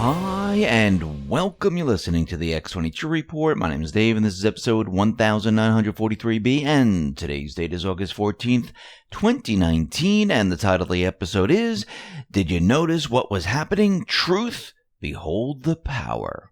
Hi, and welcome. You're listening to the X22 Report. My name is Dave, and this is episode 1943B, and today's date is August 14th, 2019, and the title of the episode is, Did You Notice What Was Happening? Truth, Behold the Power.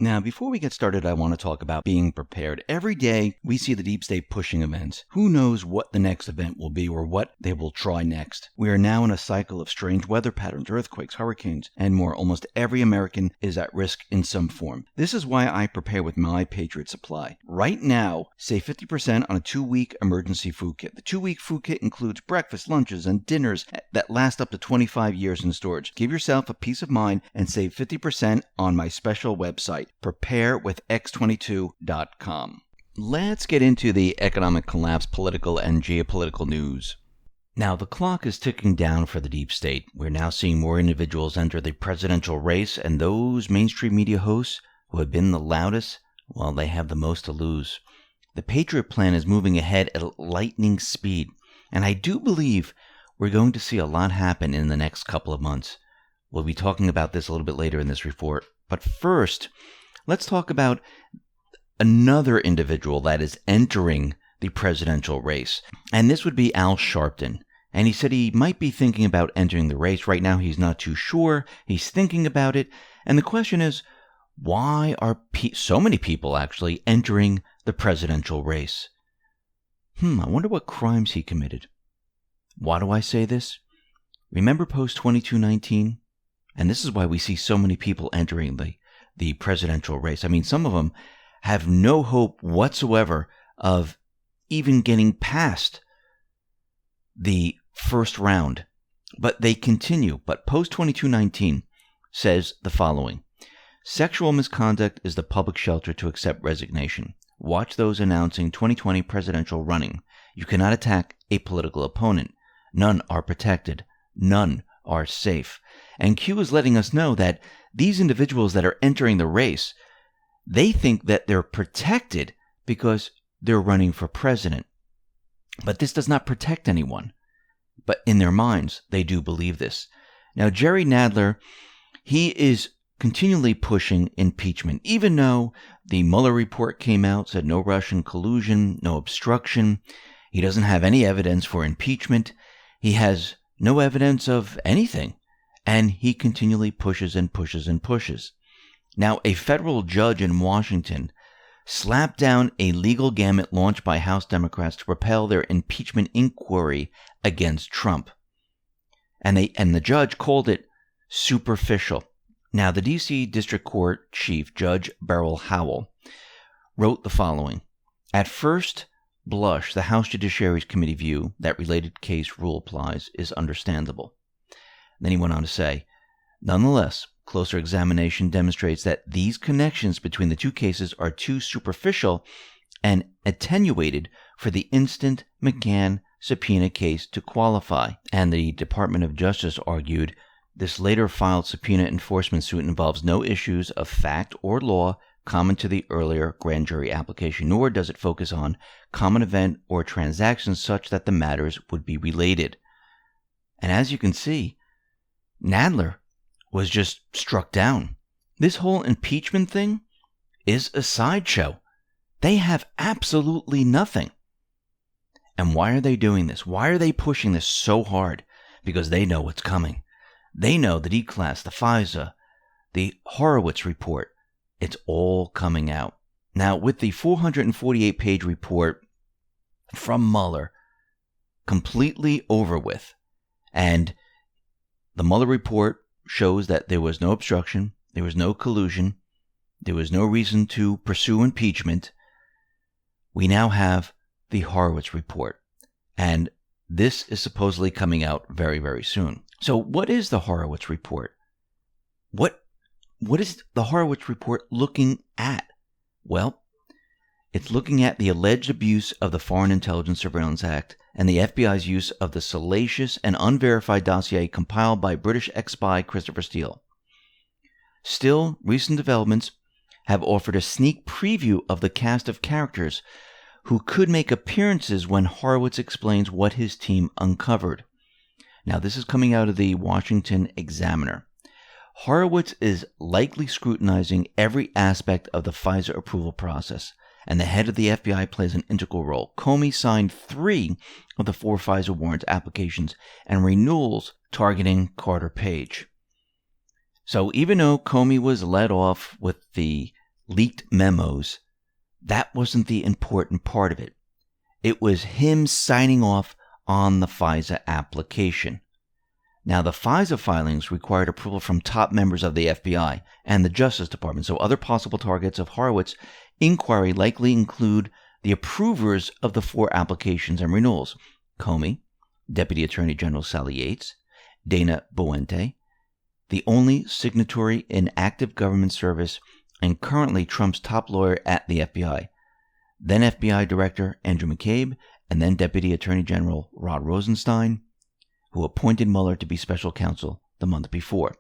Now, before we get started, I want to talk about being prepared. Every day, we see the deep state pushing events. Who knows what the next event will be or what they will try next? We are now in a cycle of strange weather patterns, earthquakes, hurricanes, and more. Almost every American is at risk in some form. This is why I prepare with my Patriot Supply. Right now, save 50% on a 2-week emergency food kit. The 2-week food kit includes breakfast, lunches, and dinners that last up to 25 years in storage. Give yourself a peace of mind and save 50% on my special website. Preparewithx22.com. Let's get into the economic collapse, political and geopolitical news. Now, the clock is ticking down for the deep state. We're now seeing more individuals enter the presidential race, and those mainstream media hosts who have been the loudest, well, they have the most to lose. The Patriot plan is moving ahead at lightning speed, and I do believe we're going to see a lot happen in the next couple of months. We'll be talking about this a little bit later in this report. But first, let's talk about another individual that is entering the presidential race. And this would be Al Sharpton. And he said he might be thinking about entering the race. Right now, he's not too sure. He's thinking about it. And the question is, why are so many people actually entering the presidential race? I wonder what crimes he committed. Why do I say this? Remember post-2219? And this is why we see so many people entering the presidential race. I mean, some of them have no hope whatsoever of even getting past the first round, but they continue. But post-2219 says the following: sexual misconduct is the public shelter to accept resignation. Watch those announcing 2020 presidential running. You cannot attack a political opponent. None are protected. None are safe. And Q is letting us know that these individuals that are entering the race, they think that they're protected because they're running for president. But this does not protect anyone. But in their minds, they do believe this. Now, Jerry Nadler, he is continually pushing impeachment, even though the Mueller report came out, said no Russian collusion, no obstruction. He doesn't have any evidence for impeachment. He has no evidence of anything. And he continually pushes and pushes and pushes. Now, a federal judge in Washington slapped down a legal gamut launched by House Democrats to propel their impeachment inquiry against Trump. And the judge called it superficial. Now, the D.C. District Court Chief Judge Beryl Howell wrote the following: at first blush, the House Judiciary Committee view that related case rule applies is understandable. Then he went on to say, nonetheless, closer examination demonstrates that these connections between the two cases are too superficial and attenuated for the instant McGahn subpoena case to qualify. And the Department of Justice argued this later filed subpoena enforcement suit involves no issues of fact or law common to the earlier grand jury application, nor does it focus on common event or transactions such that the matters would be related. And as you can see, Nadler was just struck down. This whole impeachment thing is a sideshow. They have absolutely nothing. And why are they doing this? Why are they pushing this so hard? Because they know what's coming. They know the D-Class, the FISA, the Horowitz report. It's all coming out. Now, with the 448-page report from Mueller completely over with, and the Mueller report shows that there was no obstruction, there was no collusion, there was no reason to pursue impeachment. We now have the Horowitz report, and this is supposedly coming out very, very soon. So what is the Horowitz report? What is the Horowitz report looking at? Well, it's looking at the alleged abuse of the Foreign Intelligence Surveillance Act and the FBI's use of the salacious and unverified dossier compiled by British ex-spy Christopher Steele. Still, recent developments have offered a sneak preview of the cast of characters who could make appearances when Horowitz explains what his team uncovered. Now, this is coming out of the Washington Examiner. Horowitz is likely scrutinizing every aspect of the FISA approval process, and the head of the FBI plays an integral role. Comey signed 3 of the 4 FISA warrant applications and renewals targeting Carter Page. So even though Comey was let off with the leaked memos, that wasn't the important part of it. It was him signing off on the FISA application. Now, the FISA filings required approval from top members of the FBI and the Justice Department, so other possible targets of Horowitz's inquiry likely include the approvers of the 4 applications and renewals: Comey, Deputy Attorney General Sally Yates, Dana Boente, the only signatory in active government service and currently Trump's top lawyer at the FBI, then FBI Director Andrew McCabe, and then Deputy Attorney General Rod Rosenstein, who appointed Mueller to be special counsel the month before.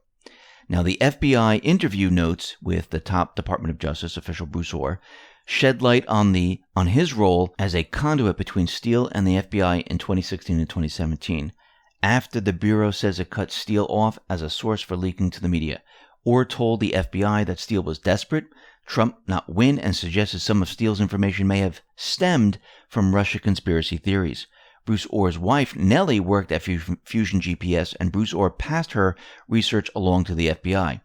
Now, the FBI interview notes with the top Department of Justice official Bruce Ohr shed light on his role as a conduit between Steele and the FBI in 2016 and 2017, after the Bureau says it cut Steele off as a source for leaking to the media. Ohr told the FBI that Steele was desperate, Trump not win, and suggested some of Steele's information may have stemmed from Russia conspiracy theories. Bruce Ohr's wife, Nellie, worked at Fusion GPS, and Bruce Ohr passed her research along to the FBI.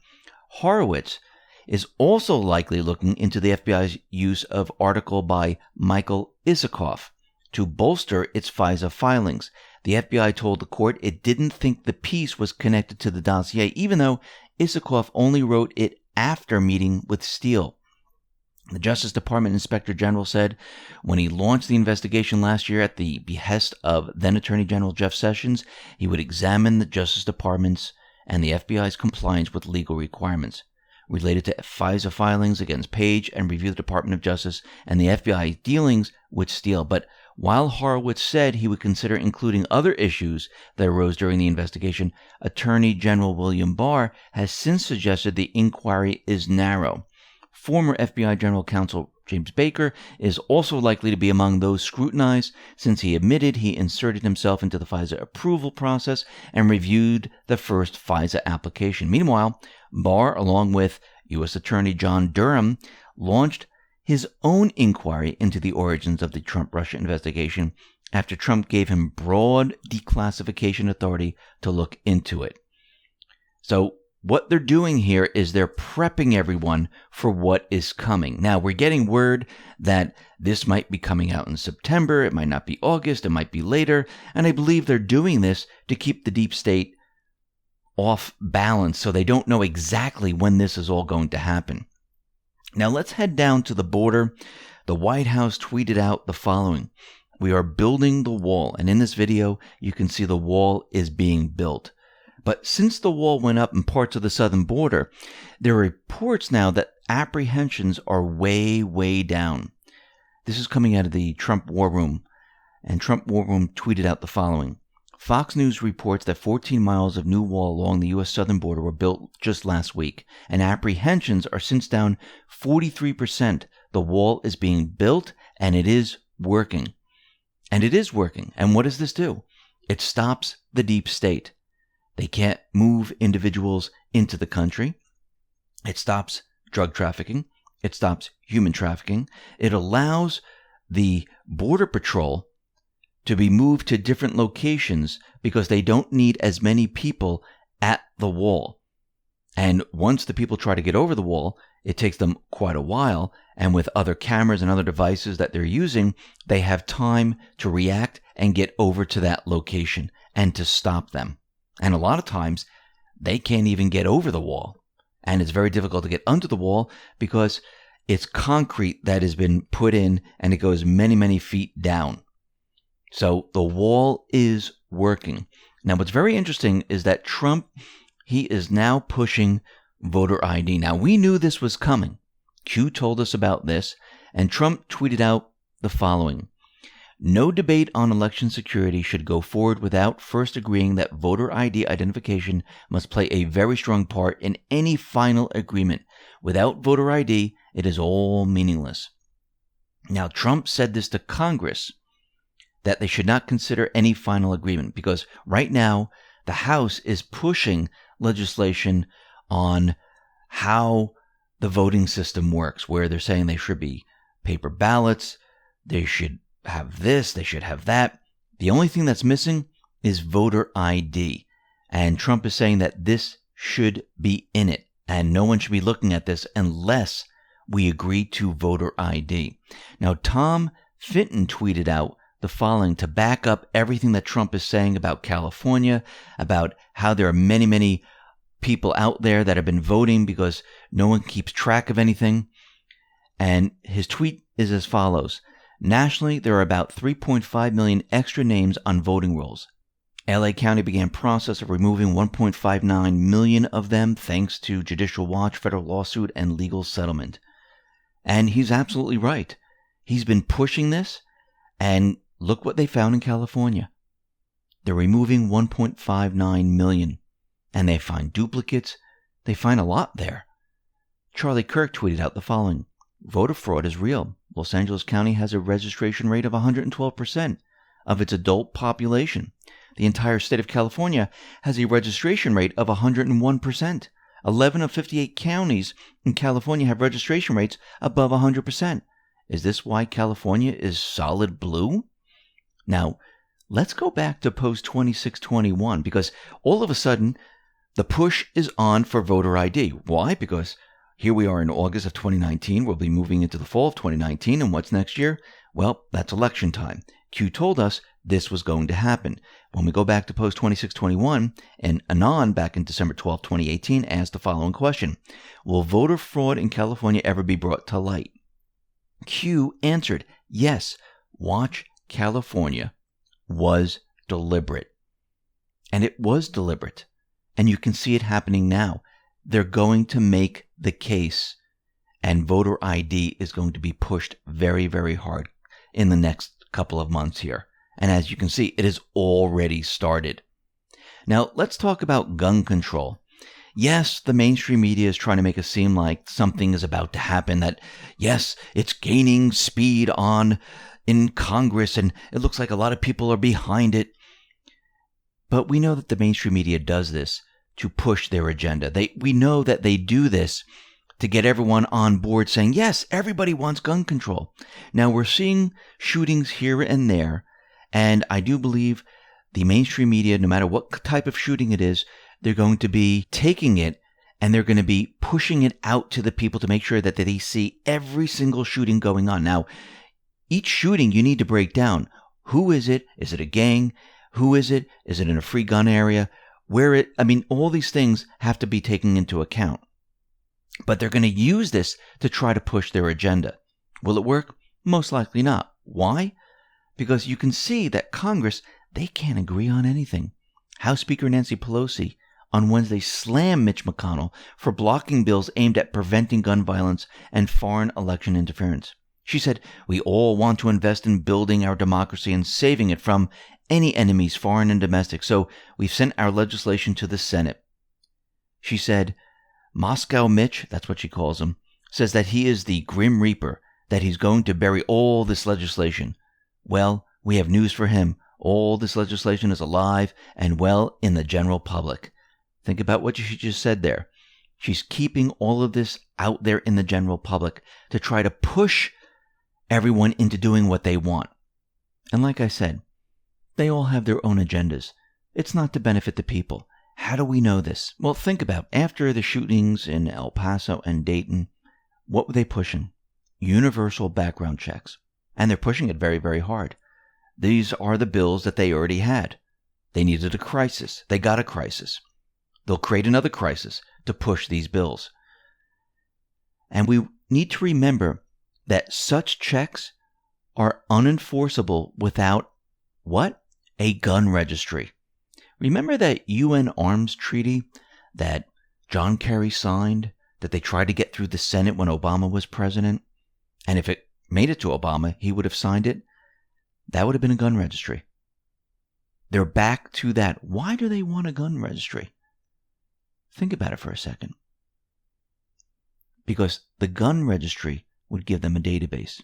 Horowitz is also likely looking into the FBI's use of article by Michael Isikoff to bolster its FISA filings. The FBI told the court it didn't think the piece was connected to the dossier, even though Isikoff only wrote it after meeting with Steele. The Justice Department Inspector General said when he launched the investigation last year at the behest of then Attorney General Jeff Sessions, he would examine the Justice Department's and the FBI's compliance with legal requirements related to FISA filings against Page and review the Department of Justice and the FBI's dealings with Steele. But while Horowitz said he would consider including other issues that arose during the investigation, Attorney General William Barr has since suggested the inquiry is narrow. Former FBI General Counsel James Baker is also likely to be among those scrutinized, since he admitted he inserted himself into the FISA approval process and reviewed the first FISA application. Meanwhile, Barr, along with U.S. Attorney John Durham, launched his own inquiry into the origins of the Trump-Russia investigation after Trump gave him broad declassification authority to look into it. So what they're doing here is they're prepping everyone for what is coming. Now, we're getting word that this might be coming out in September. It might not be August. It might be later. And I believe they're doing this to keep the deep state off balance so they don't know exactly when this is all going to happen. Now, let's head down to the border. The White House tweeted out the following: "We are building the wall." And in this video, you can see the wall is being built. But since the wall went up in parts of the southern border, there are reports now that apprehensions are way, way down. This is coming out of the Trump War Room, and Trump War Room tweeted out the following: Fox News reports that 14 miles of new wall along the U.S. southern border were built just last week, and apprehensions are since down 43%. The wall is being built, and it is working. And it is working. And what does this do? It stops the deep state. They can't move individuals into the country. It stops drug trafficking. It stops human trafficking. It allows the Border Patrol to be moved to different locations because they don't need as many people at the wall. And once the people try to get over the wall, it takes them quite a while. And with other cameras and other devices that they're using, they have time to react and get over to that location and to stop them. And a lot of times, they can't even get over the wall. And it's very difficult to get under the wall because it's concrete that has been put in and it goes many, many feet down. So the wall is working. Now, what's very interesting is that Trump, he is now pushing voter ID. Now, we knew this was coming. Q told us about this, and Trump tweeted out the following: "No debate on election security should go forward without first agreeing that voter ID identification must play a very strong part in any final agreement. Without voter ID, it is all meaningless." Now, Trump said this to Congress, that they should not consider any final agreement because right now the House is pushing legislation on how the voting system works, where they're saying they should be paper ballots, they should have this, they should have that. The only thing that's missing is voter ID. And Trump is saying that this should be in it, and no one should be looking at this unless we agree to voter ID. Now, Tom Fitton tweeted out the following to back up everything that Trump is saying about California, about how there are many, many people out there that have been voting because no one keeps track of anything. And his tweet is as follows. Nationally, there are about 3.5 million extra names on voting rolls. LA County began process of removing 1.59 million of them thanks to Judicial Watch, federal lawsuit, and legal settlement. And he's absolutely right. He's been pushing this, and look what they found in California. They're removing 1.59 million, and they find duplicates. They find a lot there. Charlie Kirk tweeted out the following. Voter fraud is real. Los Angeles County has a registration rate of 112% of its adult population. The entire state of California has a registration rate of 101%. 11 of 58 counties in California have registration rates above 100%. Is this why California is solid blue? Now, let's go back to post 2621, because all of a sudden, the push is on for voter ID. Why? Because here we are in August of 2019. We'll be moving into the fall of 2019. And what's next year? Well, that's election time. Q told us this was going to happen. When we go back to post 2621, and Anon back in December 12, 2018, asked the following question. Will voter fraud in California ever be brought to light? Q answered, yes, watch California was deliberate. And it was deliberate. And you can see it happening now. They're going to make the case, and voter ID is going to be pushed very, very hard in the next couple of months here. And as you can see, it has already started. Now, let's talk about gun control. Yes, the mainstream media is trying to make it seem like something is about to happen, that, yes, it's gaining speed on in Congress, and it looks like a lot of people are behind it. But we know that the mainstream media does this to push their agenda. We know that they do this to get everyone on board saying, yes, everybody wants gun control. Now, we're seeing shootings here and there, and I do believe the mainstream media, no matter what type of shooting it is, they're going to be taking it and they're going to be pushing it out to the people to make sure that they see every single shooting going on. Now, each shooting you need to break down. Who is it? Is it a gang? Who is it? Is it in a free gun area? All these things have to be taken into account. But they're going to use this to try to push their agenda. Will it work? Most likely not. Why? Because you can see that Congress, they can't agree on anything. House Speaker Nancy Pelosi on Wednesday slammed Mitch McConnell for blocking bills aimed at preventing gun violence and foreign election interference. She said, we all want to invest in building our democracy and saving it from any enemies, foreign and domestic, so we've sent our legislation to the Senate. She said, Moscow Mitch, that's what she calls him, says that he is the Grim Reaper, that he's going to bury all this legislation. Well, we have news for him. All this legislation is alive and well in the general public. Think about what she just said there. She's keeping all of this out there in the general public to try to push everyone into doing what they want. And like I said, they all have their own agendas. It's not to benefit the people. How do we know this? Well, think about after the shootings in El Paso and Dayton, what were they pushing? Universal background checks. And they're pushing it very, very hard. These are the bills that they already had. They needed a crisis. They got a crisis. They'll create another crisis to push these bills. And we need to remember that such checks are unenforceable without what? A gun registry. Remember that UN arms treaty that John Kerry signed, that they tried to get through the Senate when Obama was president? And if it made it to Obama, he would have signed it. That would have been a gun registry. They're back to that. Why do they want a gun registry? Think about it for a second. Because the gun registry would give them a database.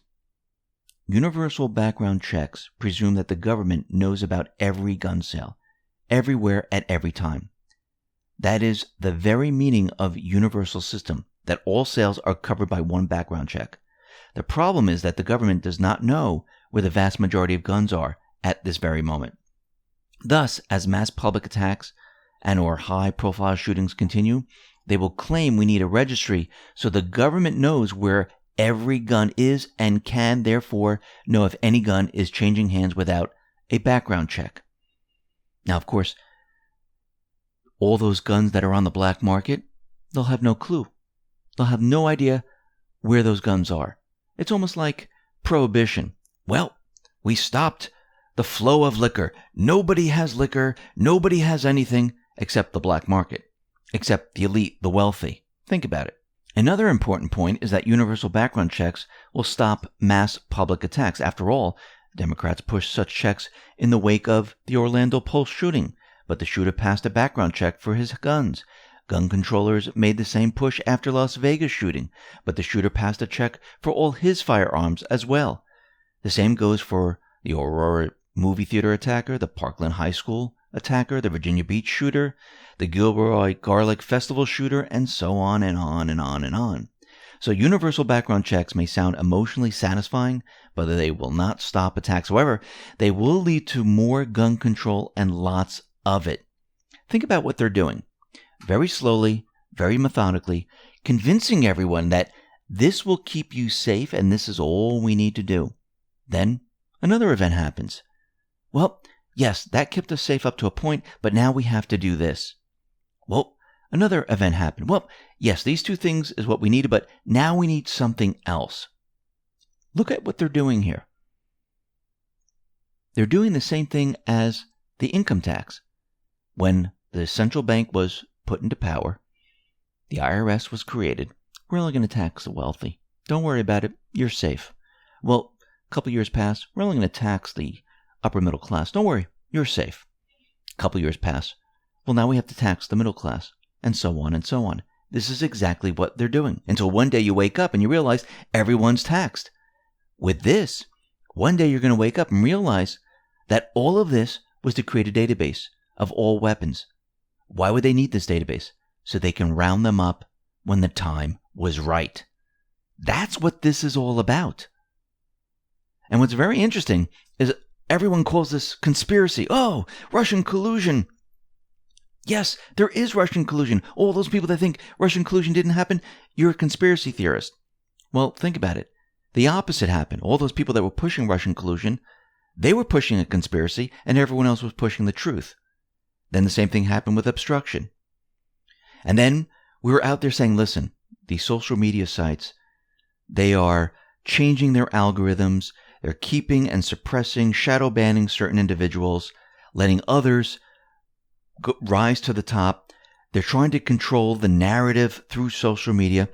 Universal background checks presume that the government knows about every gun sale, everywhere at every time. That is the very meaning of universal system, that all sales are covered by one background check. The problem is that the government does not know where the vast majority of guns are at this very moment. Thus, as mass public attacks and or high-profile shootings continue, they will claim we need a registry so the government knows where every gun is and can, therefore, know if any gun is changing hands without a background check. Now, of course, all those guns that are on the black market, they'll have no clue. They'll have no idea where those guns are. It's almost like prohibition. Well, we stopped the flow of liquor. Nobody has liquor. Nobody has anything except the black market, except the elite, the wealthy. Think about it. Another important point is that universal background checks will stop mass public attacks. After all, Democrats pushed such checks in the wake of the Orlando Pulse shooting, but the shooter passed a background check for his guns. Gun controllers made the same push after Las Vegas shooting, but the shooter passed a check for all his firearms as well. The same goes for the Aurora movie theater attacker, the Parkland High School attacker, the Virginia Beach shooter, the Gilroy Garlic Festival shooter, and so on and on and on and on. So universal background checks may sound emotionally satisfying, but they will not stop attacks. However, they will lead to more gun control and lots of it. Think about what they're doing. Very slowly, very methodically, convincing everyone that this will keep you safe and this is all we need to do. Then another event happens. Well, yes, that kept us safe up to a point, but now we have to do this. Well, another event happened. Well, yes, these two things is what we needed, but now we need something else. Look at what they're doing here. They're doing the same thing as the income tax. When the central bank was put into power, the IRS was created. We're only going to tax the wealthy. Don't worry about it. You're safe. Well, a couple years pass. We're only going to tax the upper middle class. Don't worry. You're safe. A couple years pass. Well, now we have to tax the middle class, and so on and so on. This is exactly what they're doing, until one day you wake up and you realize everyone's taxed. With this, one day you're going to wake up and realize that all of this was to create a database of all weapons. Why would they need this database? So they can round them up when the time was right. That's what this is all about. And what's very interesting is everyone calls this conspiracy. Oh, Russian collusion. Yes, there is Russian collusion. All those people that think Russian collusion didn't happen, you're a conspiracy theorist. Well, think about it. The opposite happened. All those people that were pushing Russian collusion, they were pushing a conspiracy, and everyone else was pushing the truth. Then the same thing happened with obstruction. And then we were out there saying, listen, these social media sites, they are changing their algorithms. They're keeping and suppressing, shadow banning certain individuals, letting others rise to the top. They're trying to control the narrative through social media.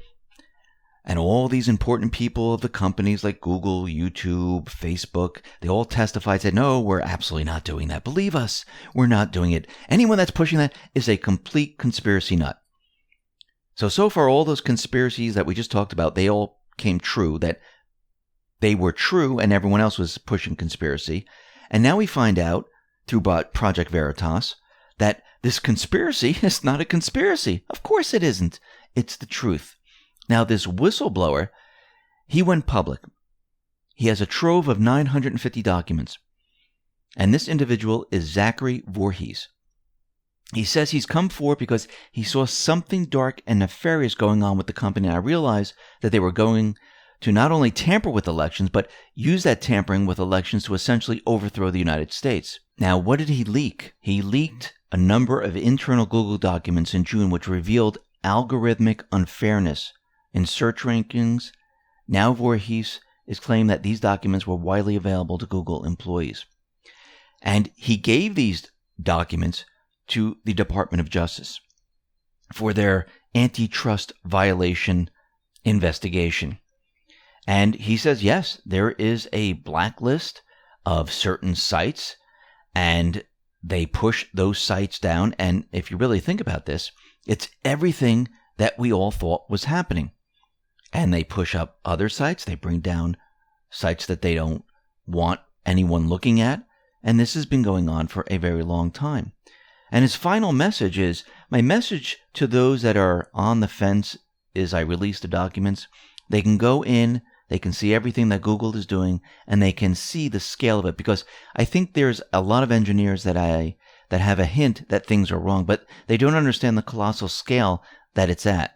And all these important people of the companies like Google, YouTube, Facebook, they all testified, said, no, we're absolutely not doing that. Believe us, we're not doing it. Anyone that's pushing that is a complete conspiracy nut. So far, all those conspiracies that we just talked about, they all came true, that they were true and everyone else was pushing conspiracy. And now we find out through Project Veritas that this conspiracy is not a conspiracy. Of course it isn't. It's the truth. Now, this whistleblower, he went public. He has a trove of 950 documents. And this individual is Zachary Voorhees. He says he's come forward because he saw something dark and nefarious going on with the company. And I realized that they were going to not only tamper with elections, but use that tampering with elections to essentially overthrow the United States. Now, what did he leak? He leaked a number of internal Google documents in June, which revealed algorithmic unfairness in search rankings. Now Voorhees is claiming that these documents were widely available to Google employees. And he gave these documents to the Department of Justice for their antitrust violation investigation. And he says, yes, there is a blacklist of certain sites, and they push those sites down. And if you really think about this, it's everything that we all thought was happening. And they push up other sites. They bring down sites that they don't want anyone looking at. And this has been going on for a very long time. And his final message is, my message to those that are on the fence is I release the documents. They can go in, they can see everything that Google is doing, and they can see the scale of it. Because I think there's a lot of engineers that have a hint that things are wrong, but they don't understand the colossal scale that it's at.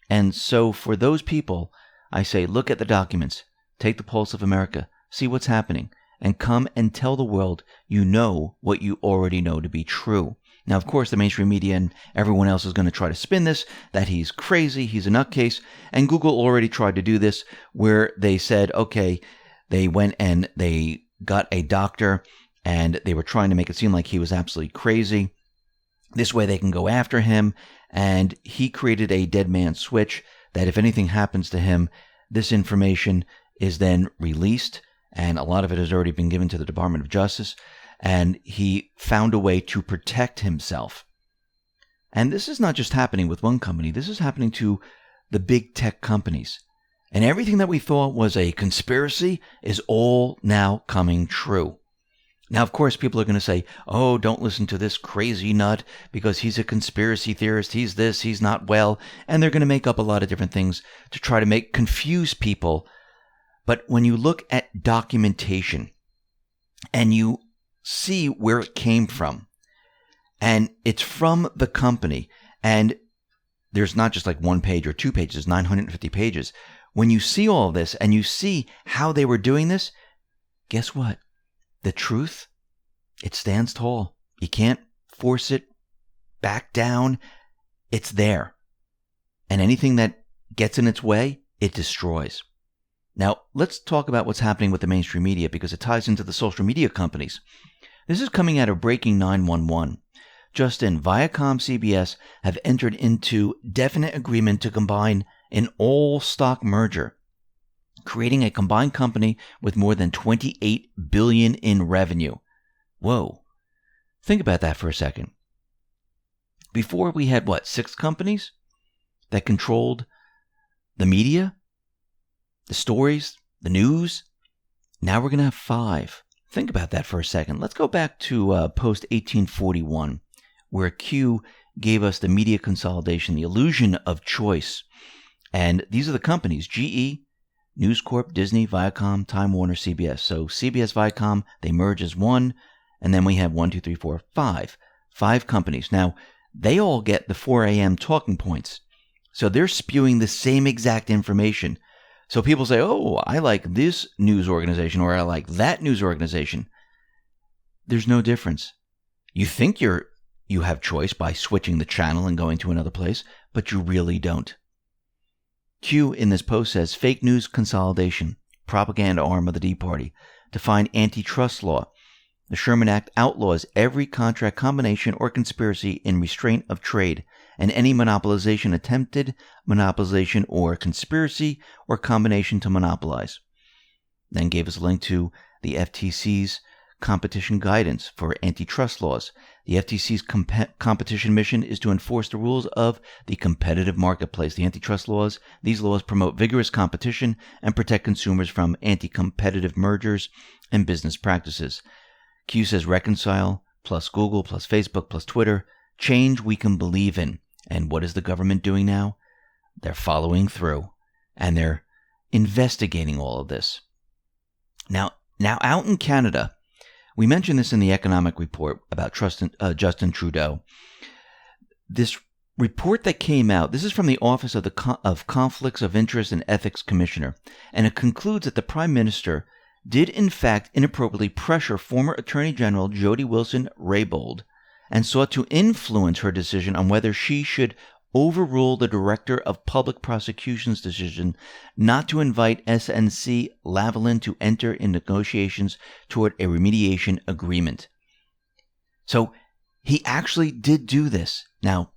And so for those people, I say, look at the documents, take the pulse of America, see what's happening, and come and tell the world you know what you already know to be true. Now, of course, the mainstream media and everyone else is going to try to spin this, that he's crazy, he's a nutcase. And Google already tried to do this, where they said, okay, they went and they got a doctor and they were trying to make it seem like he was absolutely crazy. This way they can go after him. And he created a dead man switch that if anything happens to him, this information is then released. And a lot of it has already been given to the Department of Justice. And he found a way to protect himself. And this is not just happening with one company. This is happening to the big tech companies. And everything that we thought was a conspiracy is all now coming true. Now, of course, people are going to say, oh, don't listen to this crazy nut because he's a conspiracy theorist. He's this, he's not well. And they're going to make up a lot of different things to try to confuse people. But when you look at documentation and you see where it came from, and it's from the company, and there's not just like 1 page or 2 pages, 950 pages. When you see all of this and you see how they were doing this, guess what? The truth, it stands tall. You can't force it back down. It's there. And anything that gets in its way, it destroys. Now, let's talk about what's happening with the mainstream media because it ties into the social media companies. This is coming out of Breaking 911. Just in, Viacom CBS have entered into definite agreement to combine an all-stock merger, creating a combined company with more than $28 billion in revenue. Whoa. Think about that for a second. Before we had, 6 companies that controlled the media, the stories, the news? Now we're going to have 5. Think about that for a second. Let's go back to post 1841, where Q gave us the media consolidation, the illusion of choice. And these are the companies: GE, News Corp, Disney, Viacom, Time Warner, CBS. So CBS, Viacom, they merge as one, and then we have 1, 2, 3, 4, 5. 5 companies. Now, they all get the 4 a.m. talking points. So they're spewing the same exact information. So people say, oh, I like this news organization or I like that news organization. There's no difference. You think you have choice by switching the channel and going to another place, but you really don't. Q in this post says, fake news consolidation, propaganda arm of the D Party, define antitrust law. The Sherman Act outlaws every contract combination or conspiracy in restraint of trade, and any monopolization, attempted monopolization, or conspiracy or combination to monopolize. Then gave us a link to the FTC's competition guidance for antitrust laws. The FTC's competition mission is to enforce the rules of the competitive marketplace. The antitrust laws, these laws promote vigorous competition and protect consumers from anti-competitive mergers and business practices. Q says reconcile, plus Google, plus Facebook, plus Twitter, change we can believe in. And what is the government doing now? They're following through, and they're investigating all of this. Now out in Canada, we mentioned this in the economic report about Justin Trudeau. This report that came out, this is from the Office of Conflicts of Interest and Ethics Commissioner, and it concludes that the Prime Minister did in fact inappropriately pressure former Attorney General Jody Wilson-Raybould and sought to influence her decision on whether she should overrule the Director of Public Prosecution's decision not to invite SNC-Lavalin to enter in negotiations toward a remediation agreement. So he actually did do this. Now,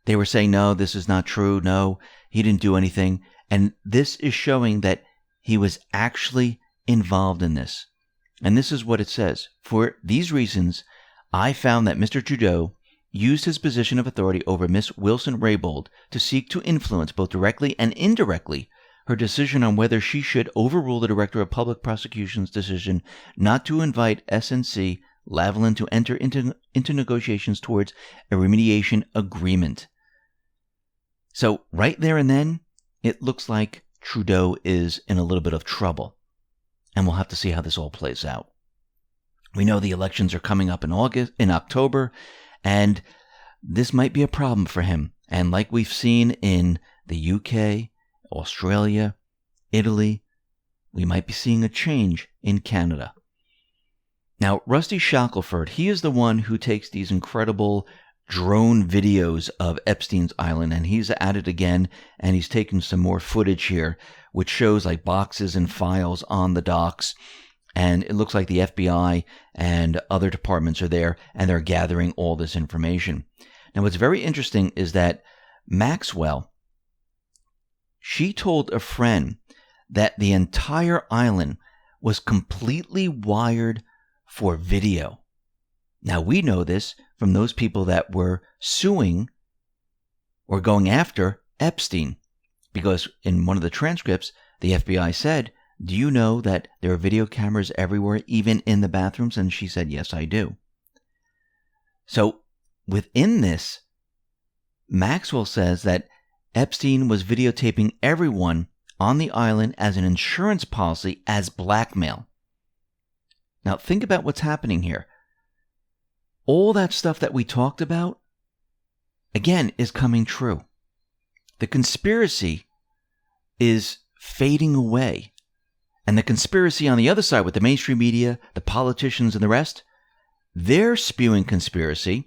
they were saying, no, this is not true. No, he didn't do anything. And this is showing that he was actually involved in this. And this is what it says. For these reasons, I found that Mr. Trudeau used his position of authority over Miss Wilson-Raybould to seek to influence both directly and indirectly her decision on whether she should overrule the Director of Public Prosecution's decision not to invite SNC Lavalin to enter into negotiations towards a remediation agreement. So right there and then, it looks like Trudeau is in a little bit of trouble. And we'll have to see how this all plays out. We know the elections are coming up in October, and this might be a problem for him. And like we've seen in the UK, Australia, Italy, we might be seeing a change in Canada. Now, Rusty Shackelford, he is the one who takes these incredible drone videos of Epstein's Island, and he's at it again, and he's taken some more footage here, which shows like boxes and files on the docks, and it looks like the FBI and other departments are there, and they're gathering all this information. Now, what's very interesting is that Maxwell, she told a friend that the entire island was completely wired for video. Now, we know this from those people that were suing or going after Epstein, because in one of the transcripts, the FBI said, "Do you know that there are video cameras everywhere, even in the bathrooms?" And she said, "Yes, I do." So within this, Maxwell says that Epstein was videotaping everyone on the island as an insurance policy as blackmail. Now, think about what's happening here. All that stuff that we talked about, again, is coming true. The conspiracy is fading away. And the conspiracy on the other side with the mainstream media, the politicians and the rest, they're spewing conspiracy.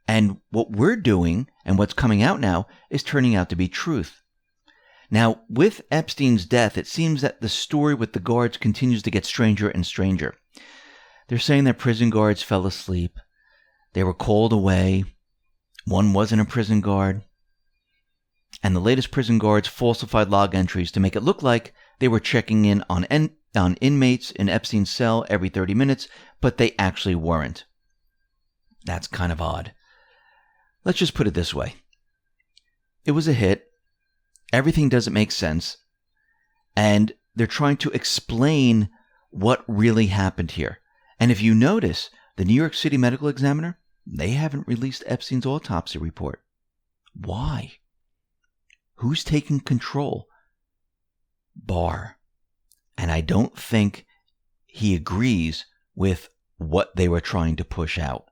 And what we're doing and what's coming out now is turning out to be truth. Now, with Epstein's death, it seems that the story with the guards continues to get stranger and stranger. They're saying that prison guards fell asleep. They were called away. One wasn't a prison guard. And the latest prison guards falsified log entries to make it look like they were checking in on inmates in Epstein's cell every 30 minutes, but they actually weren't. That's kind of odd. Let's just put it this way. It was a hit. Everything doesn't make sense. And they're trying to explain what really happened here. And if you notice, the New York City Medical Examiner, they haven't released Epstein's autopsy report. Why? Who's taking control? Barr. And I don't think he agrees with what they were trying to push out.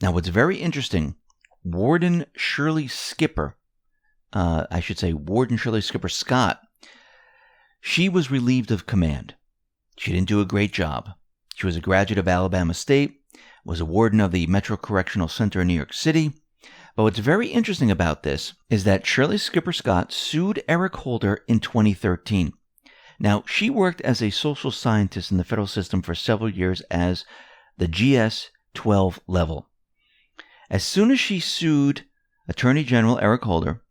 Now, what's very interesting, Warden Shirley Skipper Scott, she was relieved of command. She didn't do a great job. She was a graduate of Alabama State, was a warden of the Metro Correctional Center in New York City. But what's very interesting about this is that Shirley Skipper Scott sued Eric Holder in 2013. Now, she worked as a social scientist in the federal system for several years as the GS-12 level. As soon as she sued Attorney General Eric Holder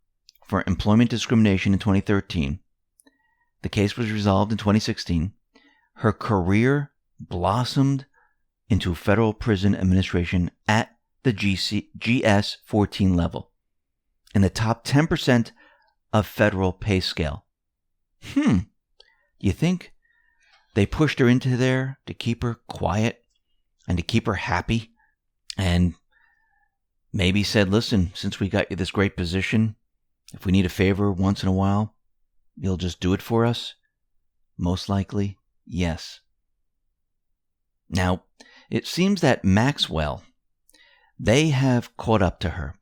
for employment discrimination in 2013, the case was resolved in 2016. Her career blossomed into federal prison administration at the GS-14 level, in the top 10% of federal pay scale. You think they pushed her into there to keep her quiet and to keep her happy, and maybe said, "Listen, since we got you this great position, if we need a favor once in a while, you'll just do it for us"? Most likely, yes. Now, it seems that Maxwell, they have caught up to her,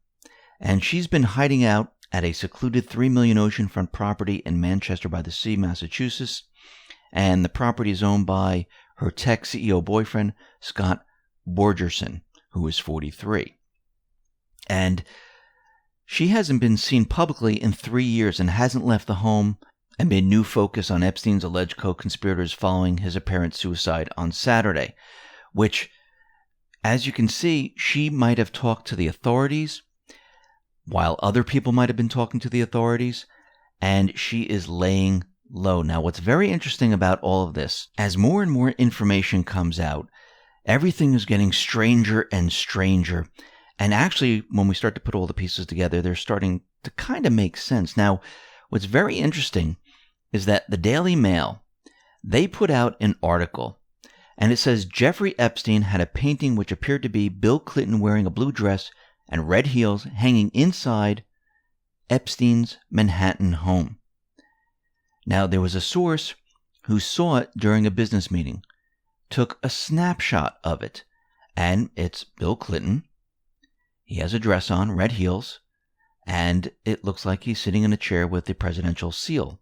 and she's been hiding out at a secluded $3 million oceanfront property in Manchester by the Sea, Massachusetts, and the property is owned by her tech CEO boyfriend, Scott Borgerson, who is 43. And she hasn't been seen publicly in 3 years and hasn't left the home, amid new focus on Epstein's alleged co-conspirators following his apparent suicide on Saturday, which, as you can see, she might have talked to the authorities, while other people might have been talking to the authorities, and she is laying low. Now, what's very interesting about all of this, as more and more information comes out, everything is getting stranger and stranger. And actually, when we start to put all the pieces together, they're starting to kind of make sense. Now, what's very interesting is that the Daily Mail, they put out an article, And it says Jeffrey Epstein had a painting which appeared to be Bill Clinton wearing a blue dress and red heels hanging inside Epstein's Manhattan home. Now, there was a source who saw it during a business meeting, took a snapshot of it, and it's Bill Clinton. He has a dress on, red heels, and it looks like he's sitting in a chair with the presidential seal,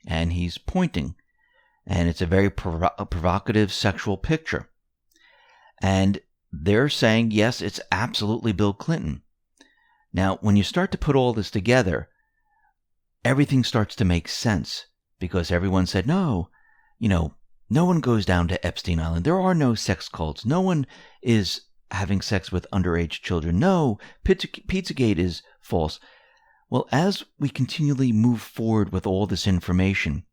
and he's pointing. And it's a very provocative sexual picture. And they're saying, yes, it's absolutely Bill Clinton. Now, when you start to put all this together, everything starts to make sense, because everyone said, no one goes down to Epstein Island. There are no sex cults. No one is having sex with underage children. No, Pizzagate is false. Well, as we continually move forward with all this information,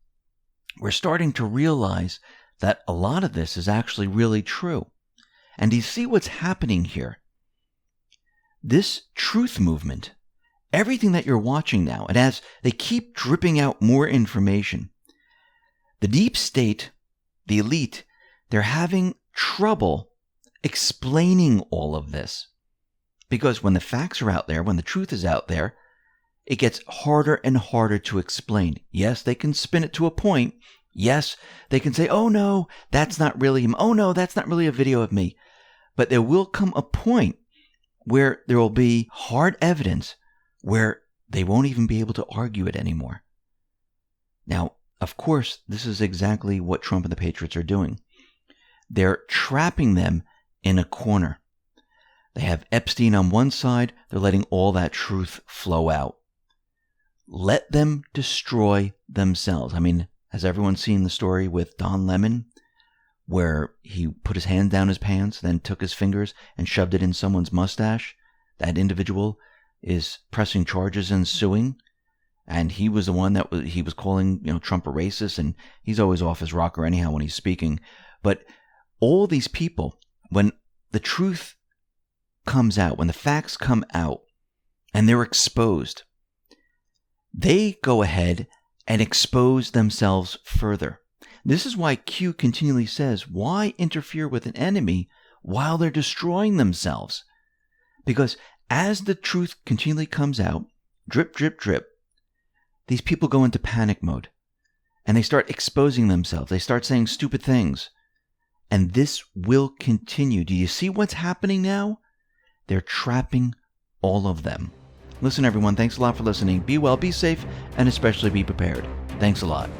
we're starting to realize that a lot of this is actually really true. And do you see what's happening here? This truth movement, everything that you're watching now, and as they keep dripping out more information, the deep state, the elite, they're having trouble explaining all of this. Because when the facts are out there, when the truth is out there, it gets harder and harder to explain. Yes, they can spin it to a point. Yes, they can say, oh no, that's not really him. Oh no, that's not really a video of me. But there will come a point where there will be hard evidence where they won't even be able to argue it anymore. Now, of course, this is exactly what Trump and the Patriots are doing. They're trapping them in a corner. They have Epstein on one side. They're letting all that truth flow out. Let them destroy themselves. I mean, has everyone seen the story with Don Lemon, where he put his hand down his pants, then took his fingers and shoved it in someone's mustache? That individual is pressing charges and suing, and he was the one that he was calling Trump a racist, and he's always off his rocker anyhow when he's speaking. But all these people, when the truth comes out, when the facts come out, and they're exposed, they go ahead and expose themselves further. This is why Q continually says, why interfere with an enemy while they're destroying themselves? Because as the truth continually comes out, drip, drip, drip, these people go into panic mode and they start exposing themselves. They start saying stupid things. And this will continue. Do you see what's happening now? They're trapping all of them. Listen, everyone, thanks a lot for listening. Be well, be safe, and especially be prepared. Thanks a lot.